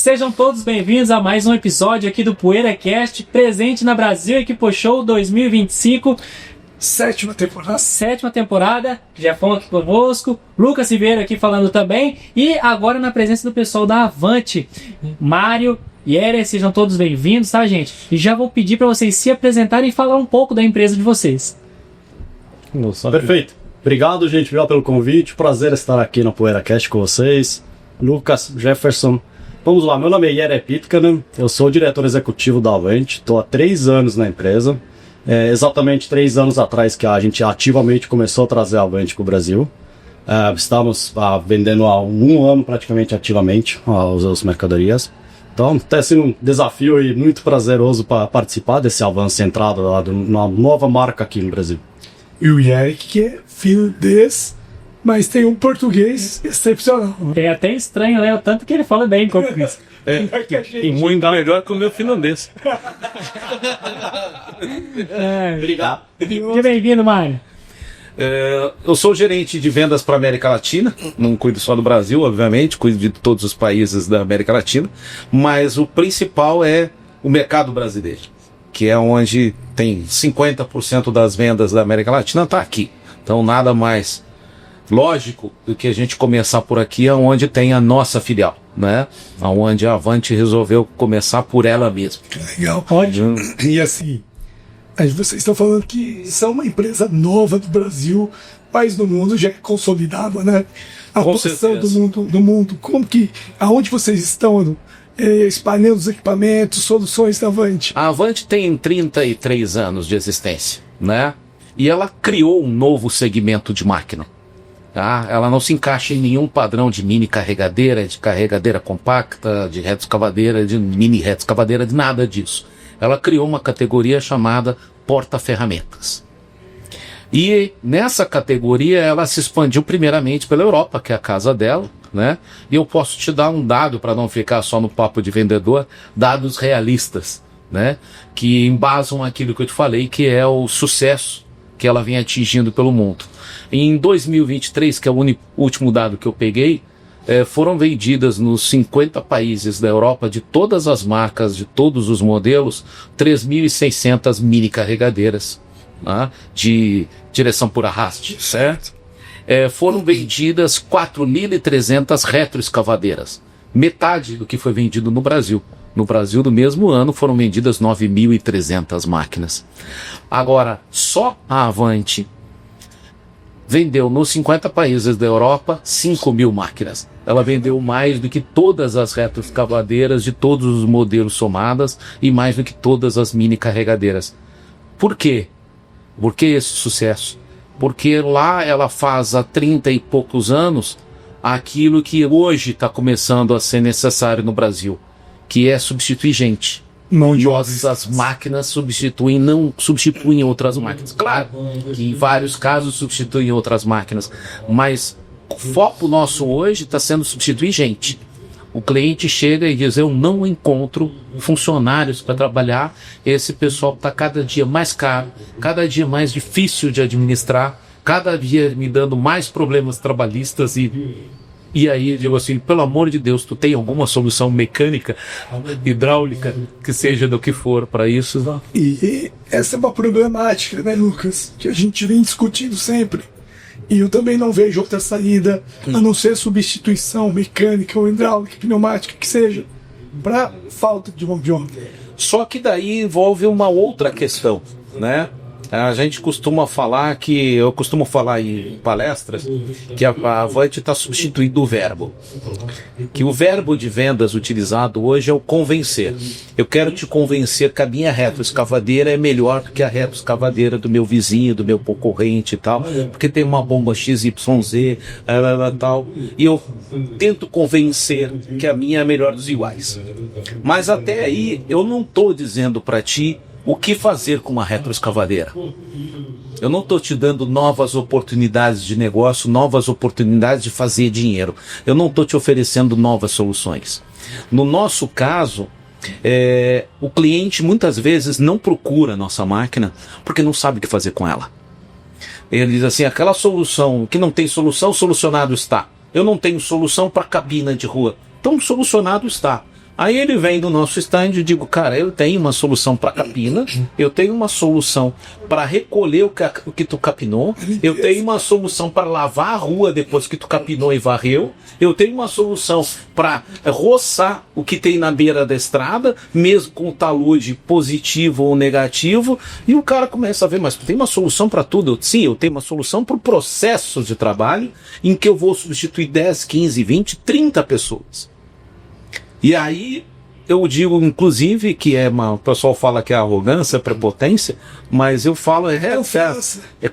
Sejam todos bem-vindos a mais um episódio aqui do PoeiraCast, presente na Brasil EquipoShow 2025. Sétima temporada, Jefão aqui conosco, Lucas Ribeiro aqui falando também, e agora na presença do pessoal da Avante, Mário e Erer, sejam todos bem-vindos, tá, gente? E já vou pedir para vocês se apresentarem e falar um pouco da empresa de vocês. Nossa, perfeito. Obrigado, gente, pelo convite. Prazer estar aqui no PoeiraCast com vocês. Lucas, Jefferson. Vamos lá, meu nome é Erer Pitkanen, eu sou o diretor executivo da Avante, estou há 3 anos na empresa. Exatamente 3 anos atrás que a gente ativamente começou a trazer a Avante para o Brasil. Estamos vendendo há um ano praticamente ativamente as mercadorias. Então está sendo um desafio e muito prazeroso para participar desse avanço centrado numa nova marca aqui no Brasil. E o Eric, que é finlandês, mas tem um português excepcional. É até estranho, né? O tanto que ele fala bem em português. E muito melhor que o meu finlandês. Obrigado. Seja bem-vindo, Mário. Eu sou gerente de vendas para a América Latina, não cuido só do Brasil, obviamente, cuido de todos os países da América Latina, mas o principal é o mercado brasileiro, que é onde tem 50% das vendas da América Latina está aqui. Então nada mais lógico do que a gente começar por aqui, onde tem a nossa filial, né? Onde a Avante resolveu começar por ela mesma. Legal. Pode. E assim, vocês estão falando que são uma empresa nova do Brasil, mas no mundo já é consolidada, né? A posição do mundo, como que, aonde vocês estão espalhando os equipamentos, soluções da Avante? A Avante tem 33 anos de existência, né? E ela criou um novo segmento de máquina. Tá? Ela não se encaixa em nenhum padrão de mini carregadeira, de carregadeira compacta, de retroescavadeira, de mini retroescavadeira, de nada disso. Ela criou uma categoria chamada porta-ferramentas. E nessa categoria ela se expandiu primeiramente pela Europa, que é a casa dela, né? E eu posso te dar um dado, para não ficar só no papo de vendedor, dados realistas, né? Que embasam aquilo que eu te falei, que é o sucesso que ela vem atingindo pelo mundo. Em 2023, que é o último dado que eu peguei, foram vendidas nos 50 países da Europa, de todas as marcas, de todos os modelos, 3.600 mini carregadeiras, né, de direção por arraste, certo? Foram vendidas 4.300 retroescavadeiras, metade do que foi vendido no Brasil. No Brasil, no mesmo ano, foram vendidas 9.300 máquinas. Agora, só a Avante vendeu nos 50 países da Europa 5.000 máquinas. Ela vendeu mais do que todas as retroescavadeiras de todos os modelos somadas e mais do que todas as mini carregadeiras. Por quê? Por que esse sucesso? Porque lá ela faz há 30 e poucos anos aquilo que hoje está começando a ser necessário no Brasil, que é substituir gente. As máquinas não substituem outras máquinas. Claro que em vários casos substituem outras máquinas, mas o foco nosso hoje está sendo substituir gente. O cliente chega e diz: eu não encontro funcionários para trabalhar, esse pessoal está cada dia mais caro, cada dia mais difícil de administrar, cada dia me dando mais problemas trabalhistas e aí eu digo assim: pelo amor de Deus, tu tem alguma solução mecânica, hidráulica, que seja do que for para isso? E essa é uma problemática, né, Lucas, que a gente vem discutindo sempre. E eu também não vejo outra saída, a não ser substituição mecânica ou hidráulica, pneumática, que seja, para falta de mão de obra. Só que daí envolve uma outra questão, né? A gente costuma falar eu costumo falar em palestras que a Avante está substituindo o verbo. Que o verbo de vendas utilizado hoje é o convencer. Eu quero te convencer que a minha retroescavadeira é melhor do que a retroescavadeira do meu vizinho, do meu concorrente e tal, porque tem uma bomba XYZ, tal. E eu tento convencer que a minha é a melhor dos iguais. Mas até aí eu não estou dizendo para ti o que fazer com uma retroescavadeira. Eu não estou te dando novas oportunidades de negócio, novas oportunidades de fazer dinheiro. Eu não estou te oferecendo novas soluções. No nosso caso, o cliente muitas vezes não procura a nossa máquina porque não sabe o que fazer com ela. Ele diz assim: aquela solução que não tem solução, solucionado está. Eu não tenho solução para cabina de rua. Então solucionado está. Aí ele vem do nosso stand e digo, cara, eu tenho uma solução para capina, eu tenho uma solução para recolher o que tu capinou, eu tenho uma solução para lavar a rua depois que tu capinou e varreu, eu tenho uma solução para roçar o que tem na beira da estrada, mesmo com o talude positivo ou negativo, e o cara começa a ver, mas tu tem uma solução para tudo? Sim, eu tenho uma solução para o processo de trabalho em que eu vou substituir 10, 15, 20, 30 pessoas. E aí eu digo, inclusive, que o pessoal fala que é arrogância, prepotência, mas eu falo é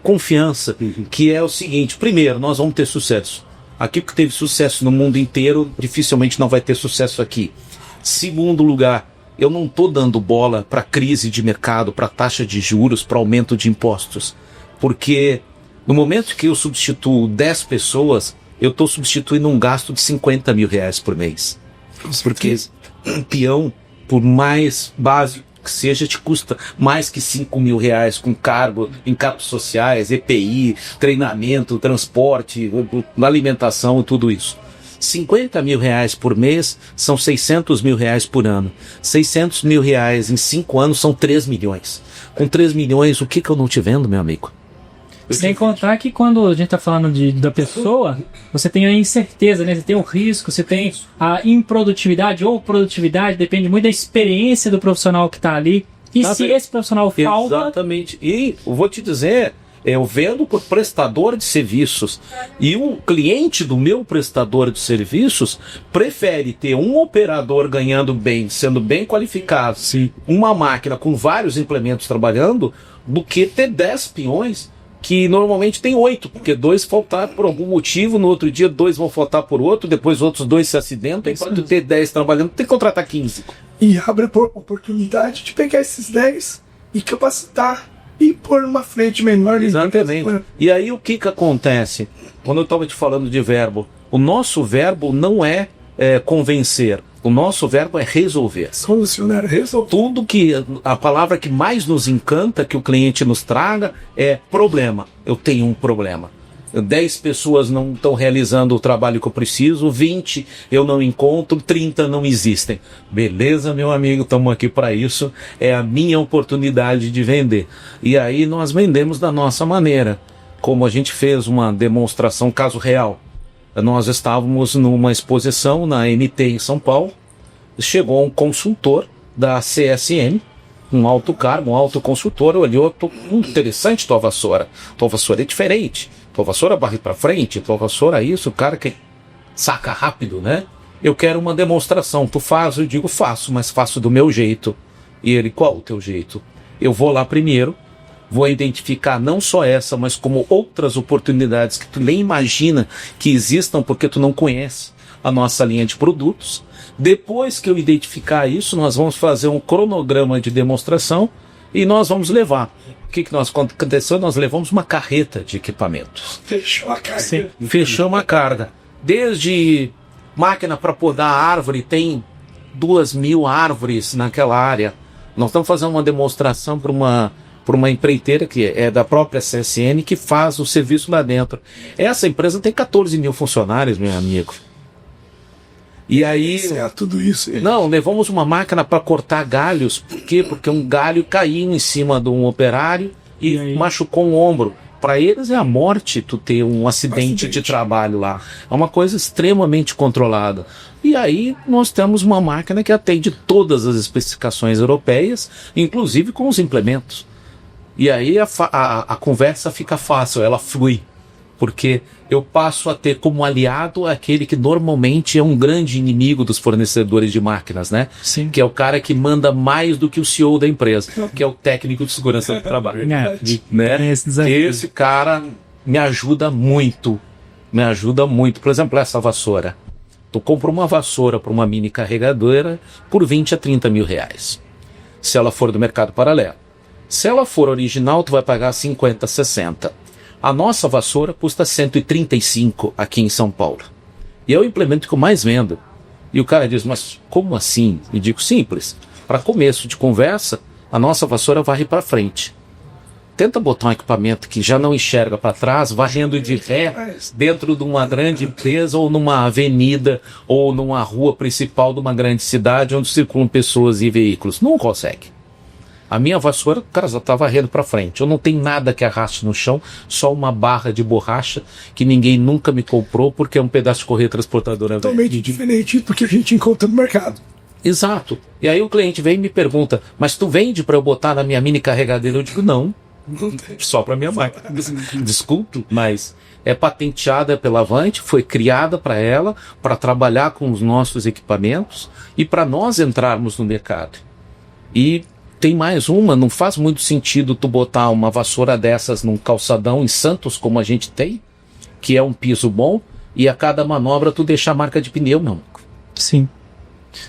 confiança, que é o seguinte: primeiro, nós vamos ter sucesso. Aquilo que teve sucesso no mundo inteiro, dificilmente não vai ter sucesso aqui. Segundo lugar, eu não estou dando bola para crise de mercado, para taxa de juros, para aumento de impostos, porque no momento que eu substituo 10 pessoas, eu estou substituindo um gasto de R$50 mil por mês. Porque um peão, por mais básico que seja, te custa mais que R$5 mil com cargo, encargos sociais, EPI, treinamento, transporte, alimentação, tudo isso. R$50 mil por mês são R$600 mil por ano. R$600 mil em 5 anos são 3 milhões. Com 3 milhões, o que eu não te vendo, meu amigo? Sem contar que quando a gente está falando da pessoa, você tem a incerteza, né? Você tem o risco, você tem a improdutividade ou produtividade, depende muito da experiência do profissional que está ali. E se esse profissional falta... Exatamente. E eu vou te dizer, eu vendo por prestador de serviços, e um cliente do meu prestador de serviços prefere ter um operador ganhando bem, sendo bem qualificado, sim, uma máquina com vários implementos trabalhando, do que ter 10 peões que normalmente tem 8, porque 2 faltaram por algum motivo, no outro dia 2 vão faltar por outro, depois outros 2 se acidentam, enquanto ter 10 trabalhando, tem que contratar 15. E abre a oportunidade de pegar esses 10 e capacitar e pôr numa frente menor. Exatamente. E aí o que acontece? Quando eu estava te falando de verbo, o nosso verbo não é convencer. O nosso verbo é resolver. Solucionar, resolver. Tudo que a palavra que mais nos encanta que o cliente nos traga é problema. Eu tenho um problema. 10 pessoas não estão realizando o trabalho que eu preciso, 20 eu não encontro, 30 não existem. Beleza, meu amigo, estamos aqui para isso. É a minha oportunidade de vender. E aí nós vendemos da nossa maneira. Como a gente fez uma demonstração, caso real. Nós estávamos numa exposição na MT em São Paulo, chegou um consultor da CSN, um alto cargo, um alto consultor, olhou, interessante tua vassoura é diferente, tua vassoura barre para frente, tua vassoura isso, o cara que saca rápido, né? Eu quero uma demonstração, tu faz? Eu digo, faço, mas faço do meu jeito. E ele, qual o teu jeito? Eu vou lá primeiro, vou identificar não só essa, mas como outras oportunidades que tu nem imagina que existam porque tu não conhece a nossa linha de produtos. Depois que eu identificar isso, nós vamos fazer um cronograma de demonstração e nós vamos levar. O que nós aconteceu? Nós levamos uma carreta de equipamentos. Fechou a carga. Sim, fechamos a carga. Desde máquina para podar árvore, tem 2.000 árvores naquela área. Nós estamos fazendo uma demonstração para uma empreiteira que é da própria CSN, que faz o serviço lá dentro. Essa empresa tem 14 mil funcionários, meu amigo. E aí... tudo isso. Não, levamos uma máquina para cortar galhos. Por quê? Porque um galho caiu em cima de um operário e machucou um ombro. Para eles é a morte tu ter um acidente de trabalho lá. É uma coisa extremamente controlada. E aí nós temos uma máquina que atende todas as especificações europeias, inclusive com os implementos. E aí a conversa fica fácil, ela flui. Porque eu passo a ter como aliado aquele que normalmente é um grande inimigo dos fornecedores de máquinas, né? Sim. Que é o cara que manda mais do que o CEO da empresa, que é o técnico de segurança do trabalho. Né? Esse cara me ajuda muito. Me ajuda muito. Por exemplo, essa vassoura. Tu compra uma vassoura para uma mini carregadora por 20 a 30 mil reais. Se ela for do mercado paralelo. Se ela for original, tu vai pagar 50, 60. A nossa vassoura custa 135 aqui em São Paulo. E é o implemento que eu mais vendo. E o cara diz, mas como assim? Eu digo, simples. Para começo de conversa, a nossa vassoura varre para frente. Tenta botar um equipamento que já não enxerga para trás, varrendo de ré dentro de uma grande empresa ou numa avenida ou numa rua principal de uma grande cidade onde circulam pessoas e veículos. Não consegue. A minha vassoura, cara, já tá varrendo para frente. Eu não tenho nada que arraste no chão, só uma barra de borracha que ninguém nunca me comprou porque é um pedaço de correia transportadora. Totalmente diferente do que a gente encontra no mercado. Exato. E aí o cliente vem e me pergunta, mas tu vende para eu botar na minha mini carregadeira? Eu digo, não. Só para minha máquina. Desculpe, mas é patenteada pela Avante, foi criada para ela, para trabalhar com os nossos equipamentos e para nós entrarmos no mercado. E tem mais uma, não faz muito sentido tu botar uma vassoura dessas num calçadão em Santos, como a gente tem, que é um piso bom, e a cada manobra tu deixa a marca de pneu, meu amigo. Sim.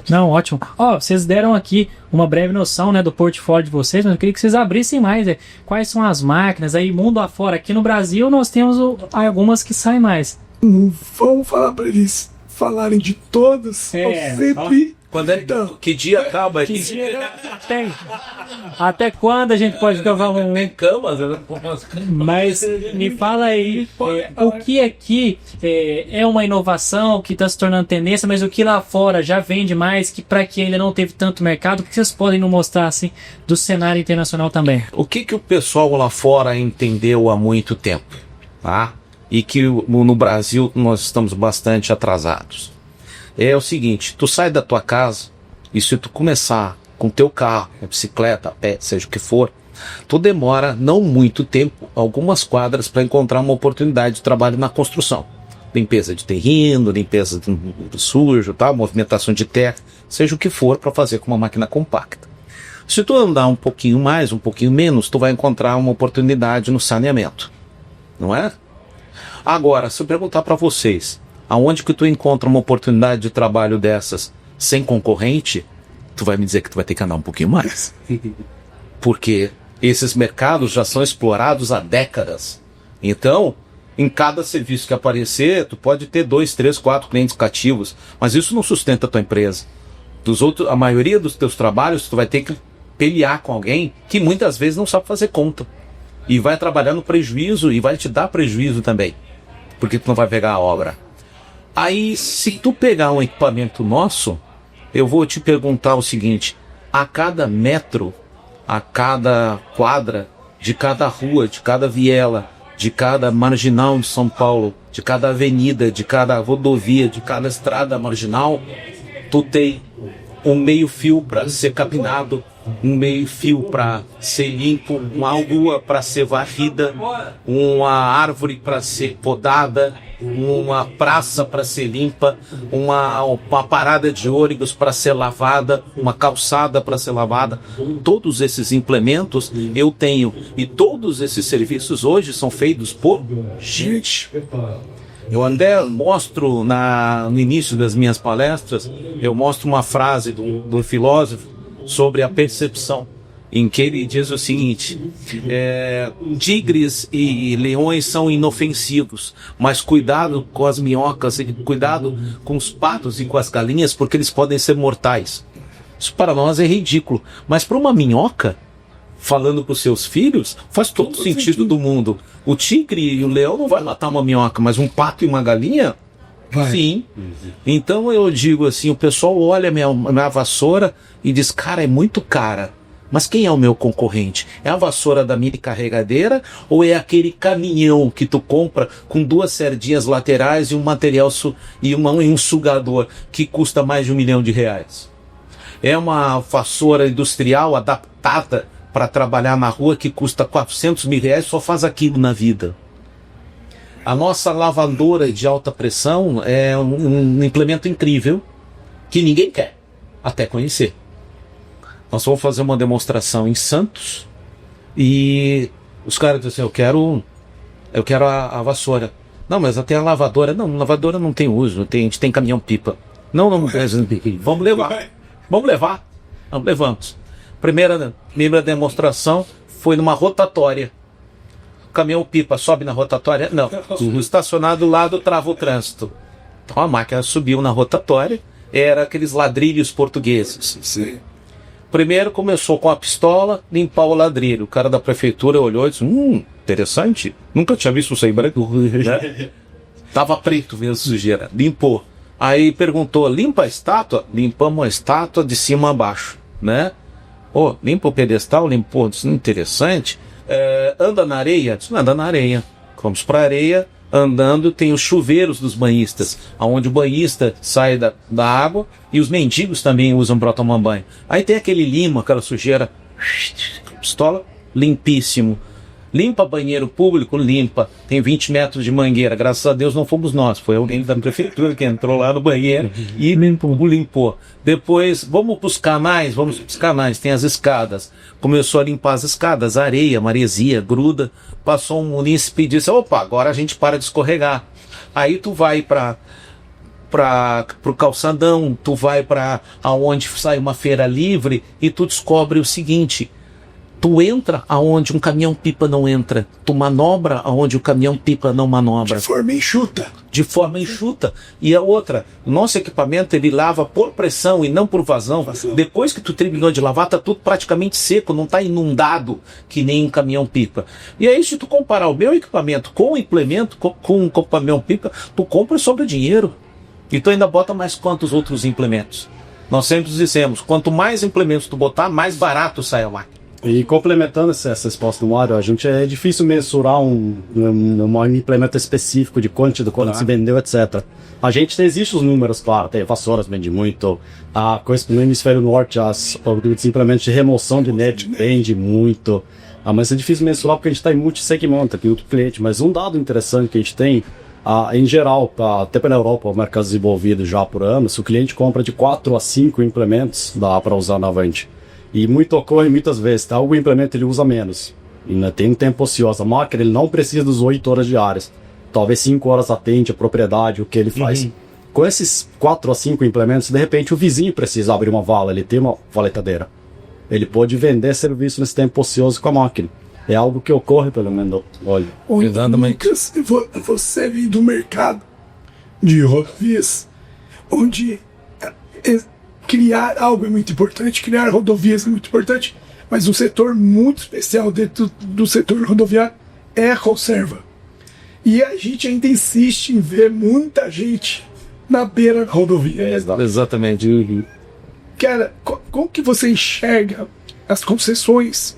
Não, ótimo. Vocês deram aqui uma breve noção, né, do portfólio de vocês, mas eu queria que vocês abrissem mais, quais são as máquinas aí, mundo afora. Aqui no Brasil nós temos algumas que saem mais. Vamos falar para eles falarem de todas. Sempre... Quando é que dia acaba? Que dia até quando a gente pode gravar um... camas, né? Mas me fala aí, o que aqui é uma inovação que está se tornando tendência, mas o que lá fora já vende mais, que para quem ainda não teve tanto mercado, o que vocês podem nos mostrar assim, do cenário internacional também? O que o pessoal lá fora entendeu há muito tempo, tá? E que no Brasil nós estamos bastante atrasados. É o seguinte, tu sai da tua casa e se tu começar com teu carro, bicicleta, a pé, seja o que for, tu demora não muito tempo, algumas quadras para encontrar uma oportunidade de trabalho na construção. Limpeza de terreno, limpeza do sujo, tá? Movimentação de terra, seja o que for para fazer com uma máquina compacta. Se tu andar um pouquinho mais, um pouquinho menos, tu vai encontrar uma oportunidade no saneamento, não é? Agora, se eu perguntar para vocês, aonde que tu encontra uma oportunidade de trabalho dessas sem concorrente, tu vai me dizer que tu vai ter que andar um pouquinho mais. Porque esses mercados já são explorados há décadas. Então, em cada serviço que aparecer, tu pode ter 2, 3, 4 clientes cativos, mas isso não sustenta a tua empresa. A maioria dos teus trabalhos, tu vai ter que pelear com alguém que muitas vezes não sabe fazer conta. E vai trabalhar no prejuízo e vai te dar prejuízo também. Porque tu não vai pegar a obra. Aí, se tu pegar um equipamento nosso, eu vou te perguntar o seguinte, a cada metro, a cada quadra, de cada rua, de cada viela, de cada marginal de São Paulo, de cada avenida, de cada rodovia, de cada estrada marginal, tu tem um meio fio para ser capinado, um meio fio para ser limpo, uma rua para ser varrida, uma árvore para ser podada, uma praça para ser limpa, uma parada de ônibus para ser lavada, uma calçada para ser lavada. Todos esses implementos eu tenho e todos esses serviços hoje são feitos por gente. Eu até mostro no início das minhas palestras, eu mostro uma frase do filósofo sobre a percepção, em que ele diz o seguinte, tigres e leões são inofensivos, mas cuidado com as minhocas, cuidado com os patos e com as galinhas, porque eles podem ser mortais. Isso para nós é ridículo, mas para uma minhoca, falando para os seus filhos, faz todo sentido do mundo. O tigre e o leão não vai matar uma minhoca, mas um pato e uma galinha, vai. Sim. Então eu digo assim, o pessoal olha a minha vassoura e diz, cara, é muito cara. Mas quem é o meu concorrente? É a vassoura da mini carregadeira ou é aquele caminhão que tu compra com 2 serdinhas laterais e um material e um sugador que custa mais de R$1 milhão? É uma vassoura industrial adaptada para trabalhar na rua que custa R$400 mil, só faz aquilo na vida. A nossa lavadora de alta pressão é um implemento incrível que ninguém quer até conhecer. Nós vamos fazer uma demonstração em Santos e os caras dizem assim, eu quero a vassoura. Não, mas até a lavadora. Não, lavadora não tem uso, a gente tem caminhão-pipa. Não, vamos levar. Levamos. Primeira demonstração foi numa rotatória. O caminhão-pipa sobe na rotatória? Não. O estacionado do lado trava o trânsito. Então a máquina subiu na rotatória, era aqueles ladrilhos portugueses. Sim. Primeiro começou com a pistola, limpar o ladrilho. O cara da prefeitura olhou e disse, interessante, nunca tinha visto isso aí branco. Né? Tava preto mesmo, sujeira. Limpou. Aí perguntou, limpa a estátua? Limpamos a estátua de cima a baixo, né? Limpa o pedestal? Limpou. Disse, interessante. Anda na areia? Disse, anda na areia. Fomos pra areia, andando, tem os chuveiros dos banhistas, onde o banhista sai da água e os mendigos também usam para tomar banho. Aí tem aquele limo, aquela sujeira, pistola, limpíssimo. Limpa banheiro público? Limpa. Tem 20 metros de mangueira. Graças a Deus não fomos nós. Foi alguém da prefeitura que entrou lá no banheiro e limpou. Depois, vamos para os canais? Vamos para os canais. Tem as escadas. Começou a limpar as escadas. Areia, maresia, gruda. Passou um munícipe e disse, opa, agora a gente para de escorregar. Aí tu vai para o calçadão, tu vai para aonde sai uma feira livre e tu descobre o seguinte... Tu entra aonde um caminhão-pipa não entra. Tu manobra aonde o caminhão-pipa não manobra. De forma enxuta. E a outra, nosso equipamento ele lava por pressão e não por vazão. Depois que tu terminou de lavar, tá tudo praticamente seco, não tá inundado que nem um caminhão-pipa. E aí, se tu comparar o meu equipamento com o implemento, com o caminhão-pipa, tu compra sobre dinheiro. E tu ainda bota mais quantos outros implementos. Nós sempre dissemos, quanto mais implementos tu botar, mais barato sai a máquina. E complementando essa resposta do Mário, a gente é difícil mensurar um implemento específico de quanto se vendeu, etc. A gente existe os números, claro, tem vassouras vende muito, a coisa no hemisfério norte, os implementos de remoção de net vende muito, mas é difícil mensurar porque a gente está em multissegmento aqui, outro cliente. Mas um dado interessante que a gente tem, em geral, até pela Europa, o mercado desenvolvido já por anos, se o cliente compra de 4 a 5 implementos, dá para usar na Avante. E ocorre muitas vezes, tá? O implemento ele usa menos. Ainda tem um tempo ocioso. A máquina ele não precisa das 8 horas diárias. Talvez 5 horas atende a propriedade, o que ele faz. Com esses 4 a 5 implementos, de repente o vizinho precisa abrir uma vala, ele tem uma valetadeira. Ele pode vender serviço nesse tempo ocioso com a máquina. É algo que ocorre, pelo menos. Olha. Lucas, você vem do mercado de rodovias, onde criar algo é muito importante, criar rodovias é muito importante, mas um setor muito especial dentro do setor rodoviário é a conserva. E a gente ainda insiste em ver muita gente na beira da rodovia. Exatamente. Cara, como que você enxerga as concessões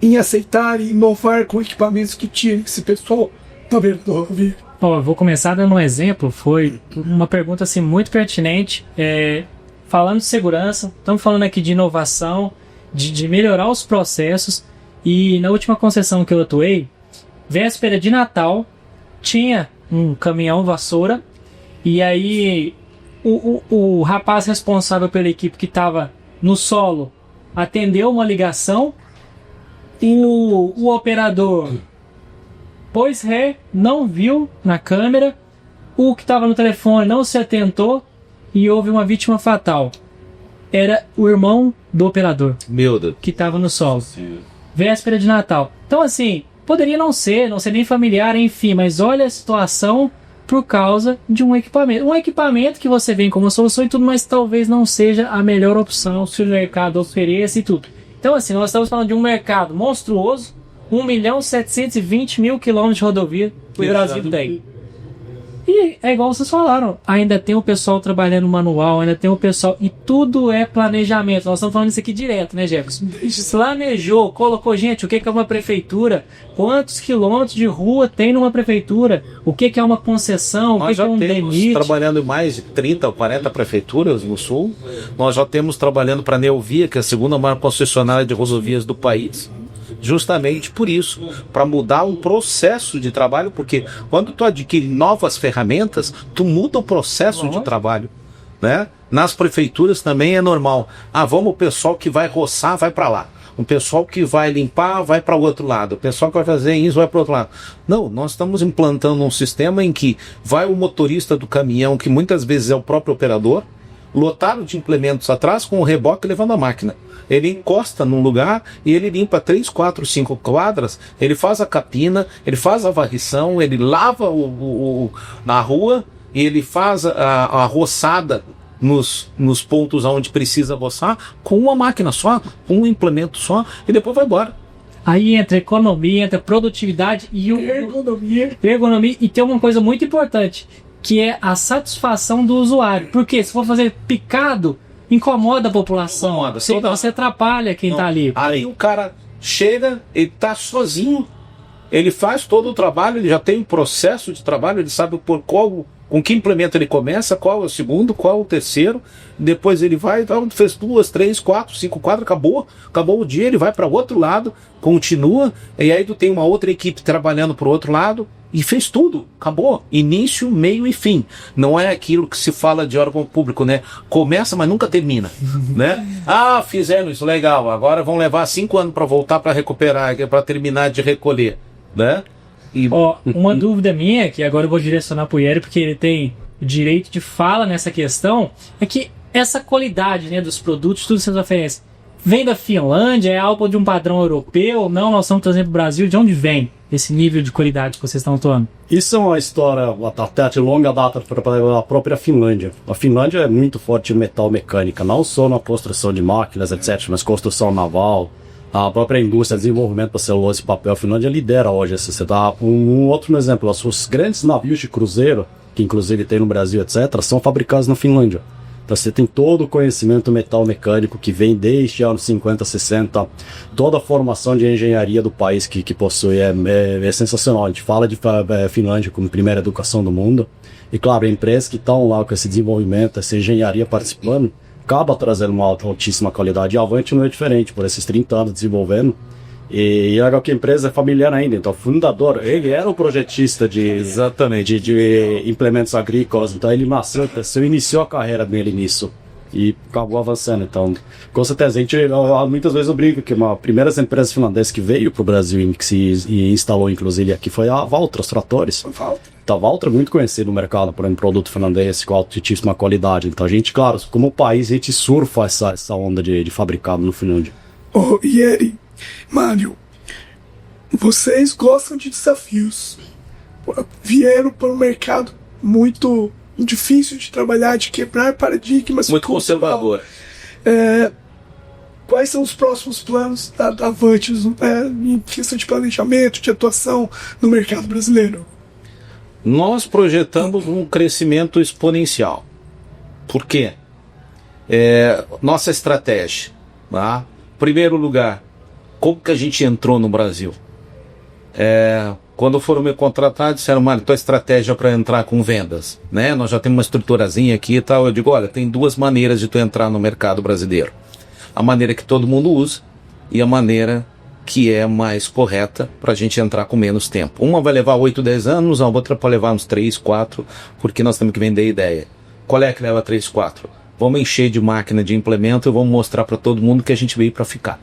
em aceitar e inovar com equipamentos que tirem esse pessoal da beira da rodovia? Eu vou começar dando um exemplo. Foi uma pergunta assim, muito pertinente. Falando de segurança, estamos falando aqui de inovação, de melhorar os processos. E na última concessão que eu atuei, véspera de Natal, tinha um caminhão vassoura. E aí o rapaz responsável pela equipe que estava no solo atendeu uma ligação. E o operador pôs ré, não viu na câmera. O que estava no telefone não se atentou. E houve uma vítima fatal. Era o irmão do operador. Meu Deus. Que estava no solo. Véspera de Natal. Então, assim, poderia não ser nem familiar, enfim, mas olha a situação por causa de um equipamento. Um equipamento que você vem como solução e tudo, mas talvez não seja a melhor opção se o mercado ofereça e tudo. Então, assim, nós estamos falando de um mercado monstruoso, 1.720.000 quilômetros de rodovia que o Brasil tem. E é igual vocês falaram, ainda tem o pessoal trabalhando manual, ainda tem o pessoal, e tudo é planejamento. Nós estamos falando isso aqui direto, né, Jefferson? Planejou, colocou, gente, o que é uma prefeitura? Quantos quilômetros de rua tem numa prefeitura? O que é uma concessão? O que é um limite? Nós já temos trabalhando em mais de 30 ou 40 prefeituras no Sul. Nós já temos trabalhando para a Neovia, que é a segunda maior concessionária de rodovias do país. Justamente por isso, para mudar um processo de trabalho, porque quando tu adquire novas ferramentas, tu muda o processo de trabalho, né? Nas prefeituras também é normal. Vamos, o pessoal que vai roçar, vai para lá. O pessoal que vai limpar, vai para o outro lado. O pessoal que vai fazer isso, vai para o outro lado. Não, nós estamos implantando um sistema em que vai o motorista do caminhão, que muitas vezes é o próprio operador, lotado de implementos atrás, com o reboque levando a máquina. Ele encosta num lugar e ele limpa 3, 4, 5 quadras, ele faz a capina, ele faz a varrição, ele lava na rua e ele faz a roçada nos pontos onde precisa roçar com uma máquina só, com um implemento só, e depois vai embora. Aí entra economia, entra produtividade e ergonomia. E tem uma coisa muito importante, que é a satisfação do usuário. Porque se for fazer picado, incomoda a população. Você atrapalha quem tá ali. Aí o cara chega, ele tá sozinho, ele faz todo o trabalho, ele já tem um processo de trabalho, ele sabe com que implemento ele começa, qual é o segundo, qual é o terceiro, depois ele vai, então, fez 2, 3, 4, 5 quadros, acabou o dia, ele vai para outro lado, continua, e aí tu tem uma outra equipe trabalhando para o outro lado, e fez tudo, acabou, início, meio e fim. Não é aquilo que se fala de órgão público, né? Começa, mas nunca termina, né? Ah, fizeram isso, legal, agora vão levar 5 anos para voltar para recuperar, para terminar de recolher, né? Uma dúvida minha, que agora eu vou direcionar pro Yeri, porque ele tem direito de fala nessa questão, é que essa qualidade, né, dos produtos, tudo que vocês oferecem, vem da Finlândia, é algo de um padrão europeu? Não, nós estamos trazendo pro Brasil. De onde vem esse nível de qualidade que vocês estão atuando? Isso é uma história até de longa data para a própria Finlândia. A Finlândia é muito forte em metal mecânica, não só na construção de máquinas, etc., mas construção naval. A própria indústria de desenvolvimento para celulose e papel, a Finlândia lidera hoje. Você dá um outro exemplo, os grandes navios de cruzeiro, que inclusive tem no Brasil, etc., são fabricados na Finlândia. Então você tem todo o conhecimento metal mecânico que vem desde anos 50, 60, toda a formação de engenharia do país que possui é sensacional. A gente fala de Finlândia como primeira educação do mundo. E claro, empresas que estão lá com esse desenvolvimento, essa engenharia participando, acaba trazendo uma altíssima qualidade. E a Avante não é diferente, por esses 30 anos desenvolvendo. E legal que a empresa é familiar ainda, então o fundador, ele era o projetista de implementos agrícolas, então ele iniciou a carreira dele nisso e acabou avançando. Então, com certeza, muitas vezes eu brinco que uma primeira empresa finlandesa que veio para o Brasil e que se instalou inclusive aqui foi a Valtra, os tratores. Então, a Valtra é muito conhecida no mercado por um produto finlandês com altíssima qualidade. Então a gente, claro, como país, a gente surfa essa onda de fabricado no Finlândia. Yeri, Mário, vocês gostam de desafios. Vieram para um mercado muito difícil de trabalhar, de quebrar paradigmas. Muito conservador. Quais são os próximos planos da Avante em questão de planejamento, de atuação no mercado brasileiro? Nós projetamos um crescimento exponencial. Por quê? Nossa estratégia. Tá? Primeiro lugar, como que a gente entrou no Brasil? Quando foram me contratar, disseram, Mário, tua estratégia para entrar com vendas, né? Nós já temos uma estruturazinha aqui e tal. Eu digo, olha, tem 2 maneiras de tu entrar no mercado brasileiro. A maneira que todo mundo usa e a maneira que é mais correta para a gente entrar com menos tempo. Uma vai levar 8, 10 anos, a outra pode levar uns 3, 4, porque nós temos que vender a ideia. Qual é que leva 3, 4? Vamos encher de máquina de implemento e vamos mostrar para todo mundo que a gente veio para ficar.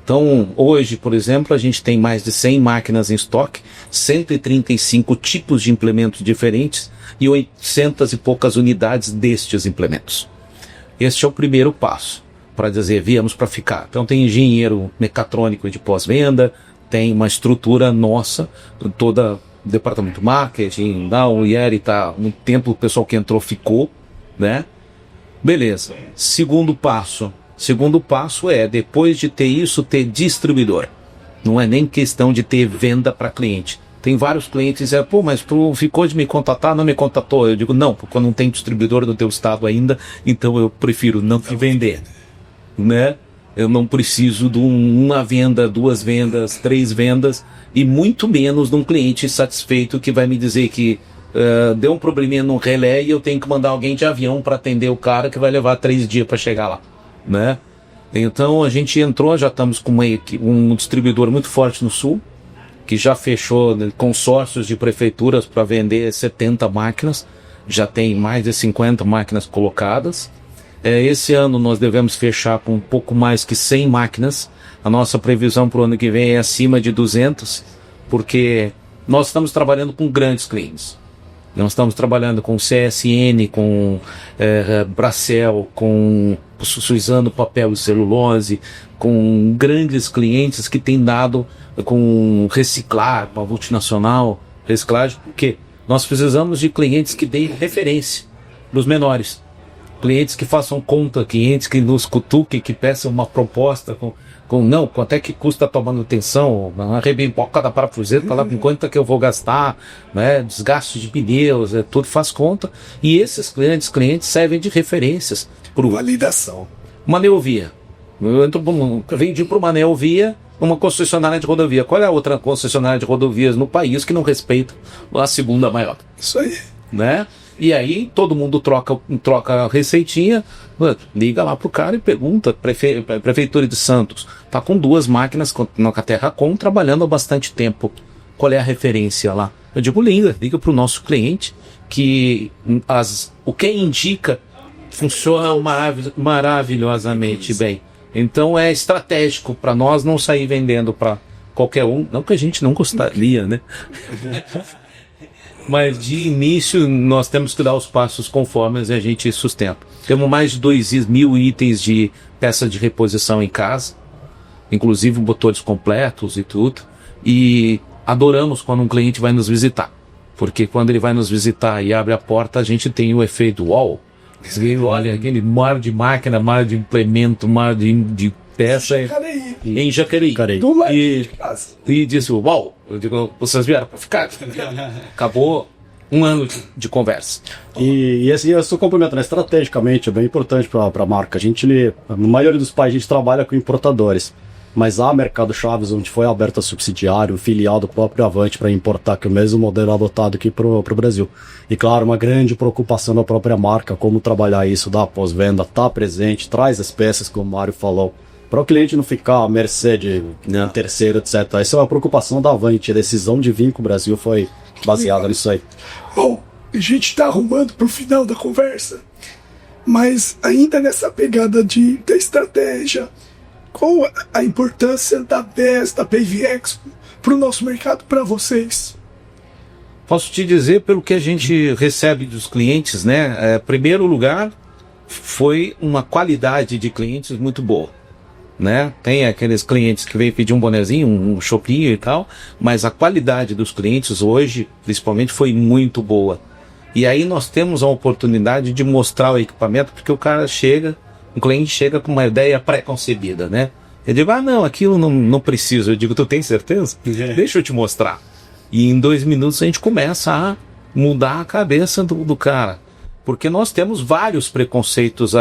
Então, hoje, por exemplo, a gente tem mais de 100 máquinas em estoque, 135 tipos de implementos diferentes e 800 e poucas unidades destes implementos. Este é o primeiro passo para dizer, viemos para ficar. Então tem engenheiro mecatrônico de pós-venda, tem uma estrutura nossa, toda o departamento de marketing, o Yeri está muito tempo, o pessoal que entrou ficou, né? Beleza. Segundo passo é, depois de ter isso, ter distribuidor. Não é nem questão de ter venda para cliente. Tem vários clientes que dizem, mas tu ficou de me contatar, não me contatou. Eu digo, não, porque eu não tenho distribuidor no teu estado ainda, então eu prefiro não te vender. Né? Eu não preciso de uma venda, 2 vendas, 3 vendas, e muito menos de um cliente satisfeito que vai me dizer que deu um probleminha no relé e eu tenho que mandar alguém de avião para atender o cara que vai levar 3 dias para chegar lá, né? Então a gente entrou, já estamos com um distribuidor muito forte no Sul, que já fechou consórcios de prefeituras para vender 70 máquinas, já tem mais de 50 máquinas colocadas. Esse ano nós devemos fechar com um pouco mais que 100 máquinas. A nossa previsão para o ano que vem é acima de 200, porque nós estamos trabalhando com grandes clientes. Nós estamos trabalhando com CSN, com Bracel, com Suzano Papel e Celulose, com grandes clientes que têm dado com reciclar, uma multinacional, reciclagem, porque nós precisamos de clientes que deem referência para os menores. clientes que façam conta, clientes que nos cutuquem, que peçam uma proposta não, quanto é que custa a tua manutenção, a rebimboca da parafuseta, lá com quanto é que eu vou gastar, né, desgaste de pneus, tudo faz conta. E esses clientes servem de referências para validação. Uma Neovia. Eu vendi para uma Neovia, uma concessionária de rodovia. Qual é a outra concessionária de rodovias no país que não respeita a segunda maior? Isso aí. Né? E aí todo mundo troca a receitinha, liga lá pro cara e pergunta, Prefeitura de Santos, tá com 2 máquinas na Terracom trabalhando há bastante tempo, qual é a referência lá? Eu digo, liga pro nosso cliente, que o que indica funciona maravilhosamente bem. Então é estratégico para nós não sair vendendo para qualquer um, não que a gente não gostaria, né? Mas de início nós temos que dar os passos conformes a gente sustenta. Temos mais de 2.000 itens de peças de reposição em casa, inclusive motores completos e tudo. E adoramos quando um cliente vai nos visitar, porque quando ele vai nos visitar e abre a porta, a gente tem o efeito uau. Olha, aquele mar de máquina, mar de implemento, mar de peça em Jacareí. E disse, uau, eu digo, vocês vieram para ficar. Acabou um ano de conversa. E assim, eu estou complementando, estrategicamente é bem importante para a marca. Na maioria dos países a gente trabalha com importadores, mas há Mercado Chaves, onde foi aberto a subsidiário, filial do próprio Avante para importar, que é o mesmo modelo adotado aqui para o Brasil. E claro, uma grande preocupação da própria marca, como trabalhar isso da pós-venda, tá presente, traz as peças, como o Mário falou, para o cliente não ficar à mercê de terceiro, etc. Essa é uma preocupação da Avante. A decisão de vir com o Brasil foi baseada nisso aí. Bom, a gente está arrumando para o final da conversa, mas ainda nessa pegada da estratégia, qual a importância da BES, da Pave Expo, para o nosso mercado, para vocês? Posso te dizer pelo que a gente recebe dos clientes, né? Primeiro lugar, foi uma qualidade de clientes muito boa. Né? Tem aqueles clientes que vêm pedir um bonezinho, um chopinho e tal, mas a qualidade dos clientes hoje, principalmente, foi muito boa. E aí nós temos a oportunidade de mostrar o equipamento, porque o cliente chega com uma ideia pré-concebida, né? Eu digo, não, aquilo não precisa. Eu digo, tu tem certeza? Deixa eu te mostrar. E em 2 minutos a gente começa a mudar a cabeça do cara. Porque nós temos vários preconceitos,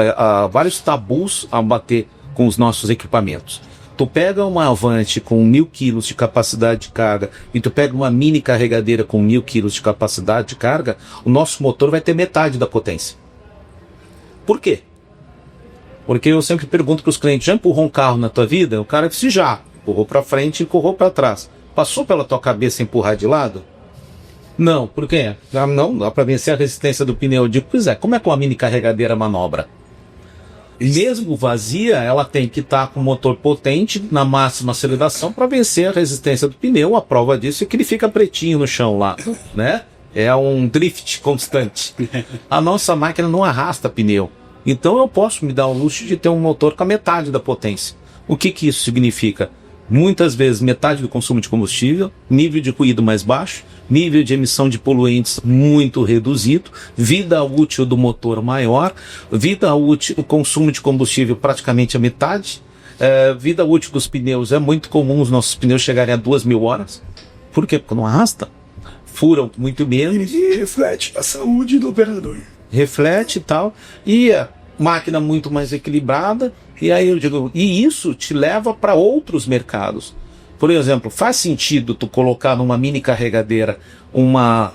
vários tabus a bater com os nossos equipamentos. Tu pega uma Avante com 1.000 quilos de capacidade de carga e tu pega uma mini carregadeira com 1.000 quilos de capacidade de carga, o nosso motor vai ter metade da potência. Por quê? Porque eu sempre pergunto para os clientes, já empurrou um carro na tua vida? O cara disse, já. Empurrou para frente e empurrou para trás. Passou pela tua cabeça empurrar de lado? Não. Por quê? Não, dá para vencer a resistência do pneu. Eu digo, pois é, como é que uma mini carregadeira manobra? Mesmo vazia, ela tem que estar com o motor potente na máxima aceleração para vencer a resistência do pneu. A prova disso é que ele fica pretinho no chão lá, né? É um drift constante. A nossa máquina não arrasta pneu. Então eu posso me dar o luxo de ter um motor com a metade da potência. O que isso significa? Muitas vezes metade do consumo de combustível, nível de ruído mais baixo, nível de emissão de poluentes muito reduzido, vida útil do motor maior, vida útil, o consumo de combustível praticamente a metade, vida útil dos pneus, é muito comum os nossos pneus chegarem a 2.000 horas. Por quê? Porque não arrasta, furam muito menos. E reflete a saúde do operador. Reflete e tal, e a máquina muito mais equilibrada. E aí eu digo, e isso te leva para outros mercados. Por exemplo, faz sentido tu colocar numa mini carregadeira uma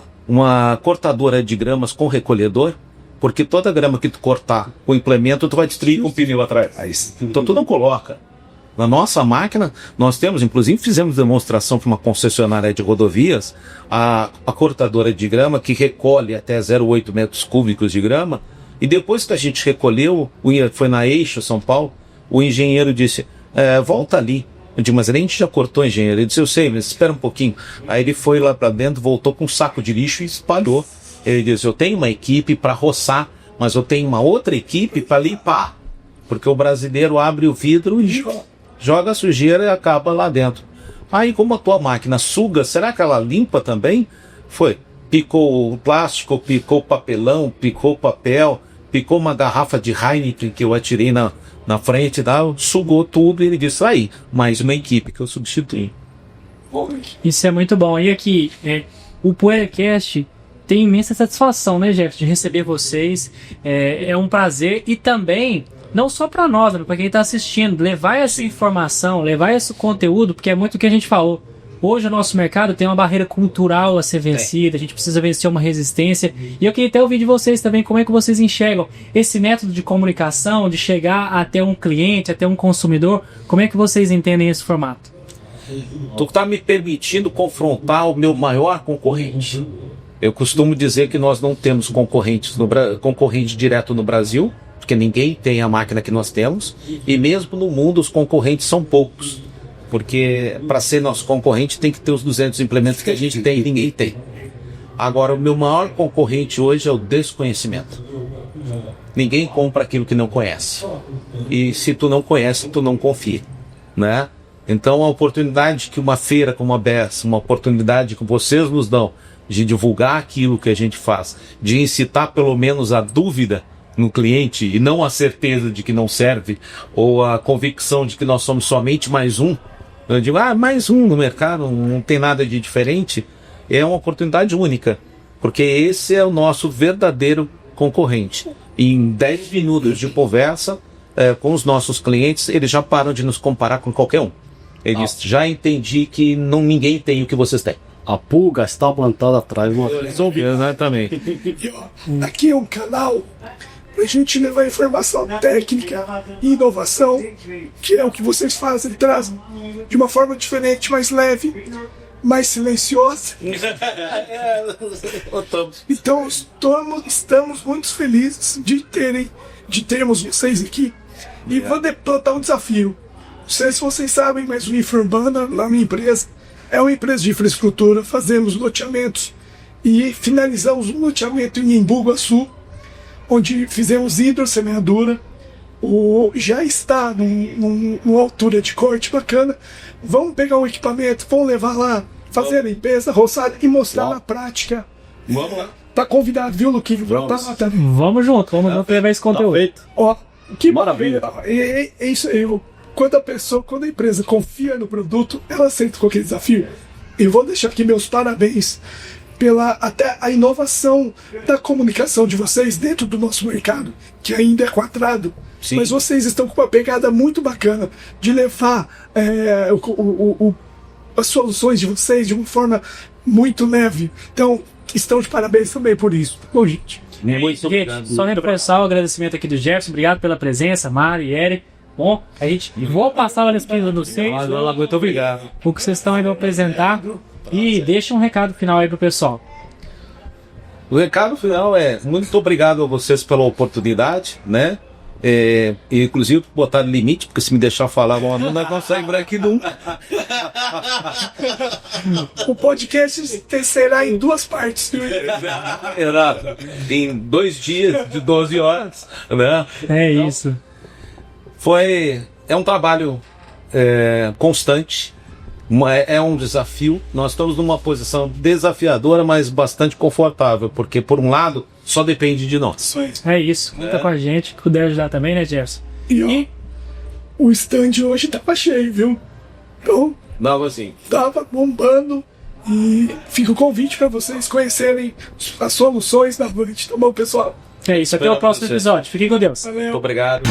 cortadora de gramas com recolhedor? Porque toda grama que tu cortar com o implemento, tu vai destruir com o pneu atrás. Então tu não coloca. Na nossa máquina, nós temos, inclusive fizemos demonstração para uma concessionária de rodovias, a cortadora de grama que recolhe até 0,8 metros cúbicos de grama. E depois que a gente recolheu, foi na Eixo, São Paulo, o engenheiro disse, volta ali. Eu disse, mas a gente já cortou, engenheiro. Ele disse, eu sei, mas espera um pouquinho. Aí ele foi lá para dentro, voltou com um saco de lixo e espalhou. Ele disse, eu tenho uma equipe para roçar, mas eu tenho uma outra equipe para limpar. Porque o brasileiro abre o vidro e joga a sujeira e acaba lá dentro. Aí como a tua máquina suga, será que ela limpa também? Foi. Picou o plástico, picou o papelão, picou o papel, ficou uma garrafa de Heineken que eu atirei na frente, sugou tudo e ele disse, aí, mais uma equipe que eu substituí. Isso é muito bom. E aqui, o PoeiraCast tem imensa satisfação, né, Jeff, de receber vocês. É um prazer e também, não só para nós, mas para quem está assistindo, levar essa informação, levar esse conteúdo, porque é muito o que a gente falou. Hoje o nosso mercado tem uma barreira cultural a ser vencida, a gente precisa vencer uma resistência. E eu queria até ouvir de vocês também como é que vocês enxergam esse método de comunicação, de chegar até um cliente, até um consumidor. Como é que vocês entendem esse formato? Tu está me permitindo confrontar o meu maior concorrente. Eu costumo dizer que nós não temos concorrente direto no Brasil, porque ninguém tem a máquina que nós temos, e mesmo no mundo os concorrentes são poucos. Porque para ser nosso concorrente tem que ter os 200 implementos que a gente tem e ninguém tem. Agora, o meu maior concorrente hoje é o desconhecimento. Ninguém compra aquilo que não conhece. E se tu não conhece, tu não confia, né? Então, a oportunidade que uma feira como a BES, uma oportunidade que vocês nos dão de divulgar aquilo que a gente faz, de incitar pelo menos a dúvida no cliente e não a certeza de que não serve, ou a convicção de que nós somos somente mais um. Eu digo, mais um no mercado, não tem nada de diferente. É uma oportunidade única, porque esse é o nosso verdadeiro concorrente. E em 10 minutos de conversa com os nossos clientes, eles já param de nos comparar com qualquer um. Eles já entendi que ninguém tem o que vocês têm. A pulga está plantada atrás. Exatamente. Aqui é um canal para a gente levar informação técnica e inovação, que é o que vocês fazem, trazem de uma forma diferente, mais leve, mais silenciosa. Então estamos muito felizes de termos vocês aqui. E vou plantar um desafio. Não sei se vocês sabem, mas o Infraurbana, na minha empresa, é uma empresa de infraestrutura. Fazemos loteamentos e finalizamos um loteamento em Embu Guaçu, onde fizemos hidrossemeadura. Já está numa altura de corte bacana. Vamos pegar um equipamento, vamos levar lá, fazer a limpeza, roçar e mostrar na prática. Vamos lá. Tá convidado, viu, Luquinho? Vamos junto, vamos levar esse conteúdo. Ó, que maravilha. É isso aí. Quando a empresa confia no produto, ela aceita qualquer desafio. Eu vou deixar aqui meus parabéns até a inovação da comunicação de vocês dentro do nosso mercado, que ainda é quadrado. Sim. Mas vocês estão com uma pegada muito bacana de levar as soluções de vocês de uma forma muito leve. Então, estão de parabéns também por isso. Bom, gente. Muito obrigado. Só reforçar o agradecimento aqui do Jefferson. Obrigado pela presença, Mário e Eric. Bom, vou passar lá nesse piso no vocês. Muito obrigado. O que vocês estão aí para apresentar. E deixa um recado final aí pro pessoal. O recado final é muito obrigado a vocês pela oportunidade, né? Inclusive botar limite, porque se me deixar falar, não consegue vir aqui nunca. O podcast será em 2 partes. Exato. Em 2 dias de 12 horas, né? É isso. É um trabalho constante. É um desafio. Nós estamos numa posição desafiadora, mas bastante confortável, porque por um lado só depende de nós. É isso, conta com a gente, que puder ajudar também, né, Jefferson? E o stand hoje tava cheio, viu? Então, tava bombando. E fica o convite para vocês conhecerem as soluções da Avante, tá bom, pessoal? É isso, até o próximo episódio. Fiquem com Deus. Valeu. Muito obrigado.